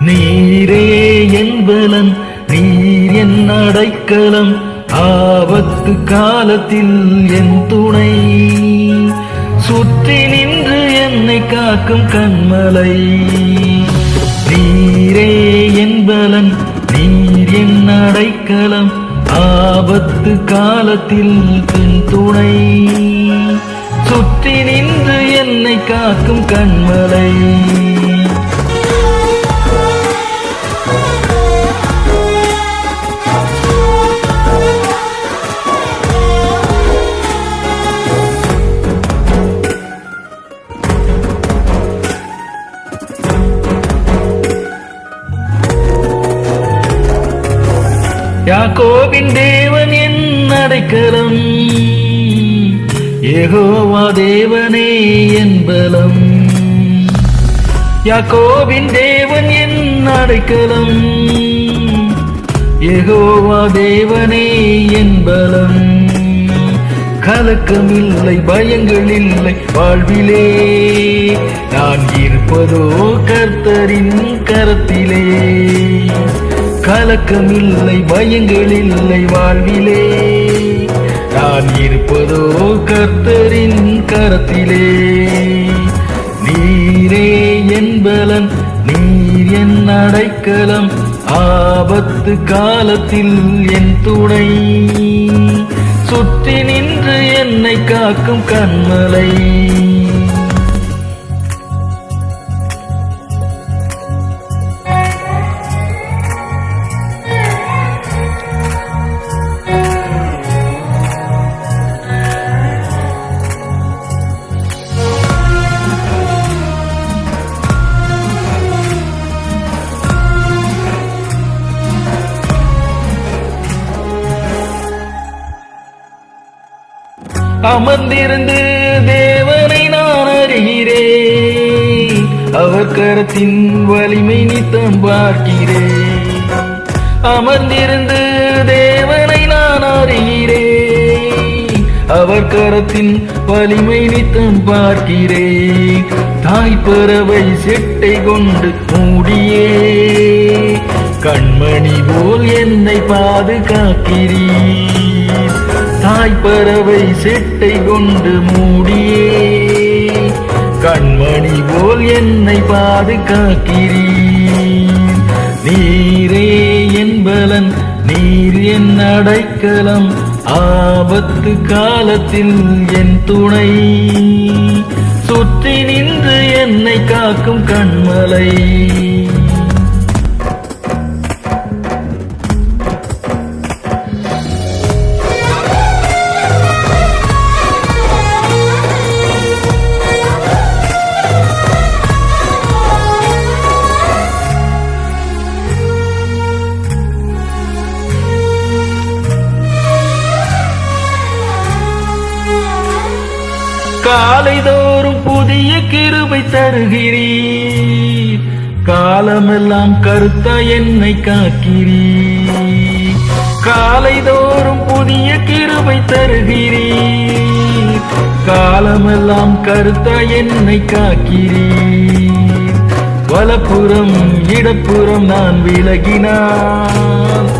நீரே என் பலன், நீர் என் அடைக்கலம், ஆபத்து காலத்தில் என் துணை, சுற்றி நின்று என்னை காக்கும் கண்மலை. நீரே என் பலன், நீர் என் அடைக்கலம், ஆபத்து காலத்தில் என் துணை, சுற்றி நின்று என்னை காக்கும் கண்மலை. யாக்கோபின் தேவன் என் அடைக்கலம், யெகோவா தேவனே என் பலம். யாக்கோபின் தேவன் என் அடைக்கலம், யெகோவா தேவனே என் பலம். கலக்கமில்லை, பயங்கள் இல்லை வாழ்விலே, நான் இருப்பதோ கர்த்தரின் கரத்திலே. கலக்கமில்லை, பயங்கள் இல்லை வாழ்விலே, நான் இருப்பதோ கர்த்தரின் கரத்திலே. நீரே என் பலன், நீர் என் அடைக்கலம், ஆபத்து காலத்தில் என் துணை, சுற்றி நின்று என்னை காக்கும் கண்மலை. அமர்ந்திருந்து தேவனை நான் அறிகிறேன், அவர் கரத்தின் வலிமை நித்தம் பார்க்கிறேன். அமர்ந்திருந்து தேவனை நான் அறிகிறேன், அவர் கரத்தின் வலிமை நித்தம் பார்க்கிறேன். தாய்ப்பறவை செட்டை கொண்டு மூடியே, கண்மணி போல் என்னை பாதுகாக்கிறீர். தாய்ப்பறவை செட்டை கொண்டு மூடியே, கண்மணி போல் என்னை பாதுகாக்கிறீர். நீரே என் பலன், நீர் என் அடைக்கலம், ஆபத்து காலத்தில் என் துணை, சுற்றி நின்று என்னை காக்கும் கண்மலை. காலைதோறும் புதிய கிருபை தருகிறீர், காலமெல்லாம் கருத்தா என்னை காக்கிறீர். காலைதோறும் புதிய கிருபை தருகிறீர், காலமெல்லாம் கருத்தா என்னை காக்கிறீர். வலப்புறம் இடப்புறம் நான் விலகினான்,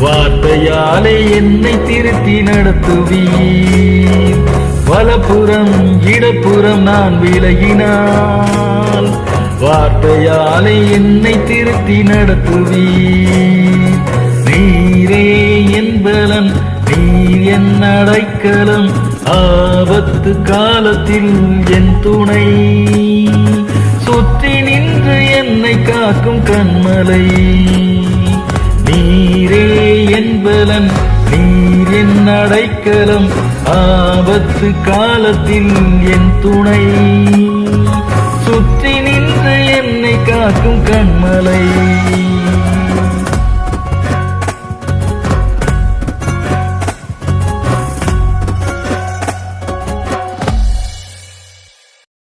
வார்த்தையாலே என்னை திருத்தி நடத்துவீர். வலப்புறம் இடப்புறம் நான் விலகினால், வார்த்தையாலே என்னை திருத்தி நடத்துவீர். நீரே என் பலன், நீர் என் அடைக்கலம், ஆபத்து காலத்தில் என் துணை, சுற்றி நின்று என்னை காக்கும் கண்மலை. நீரே என் பலன், நீர் என் அடைக்கலம், ஆபத்து காலத்தில் என் துணை, காக்கும் கண்மலை.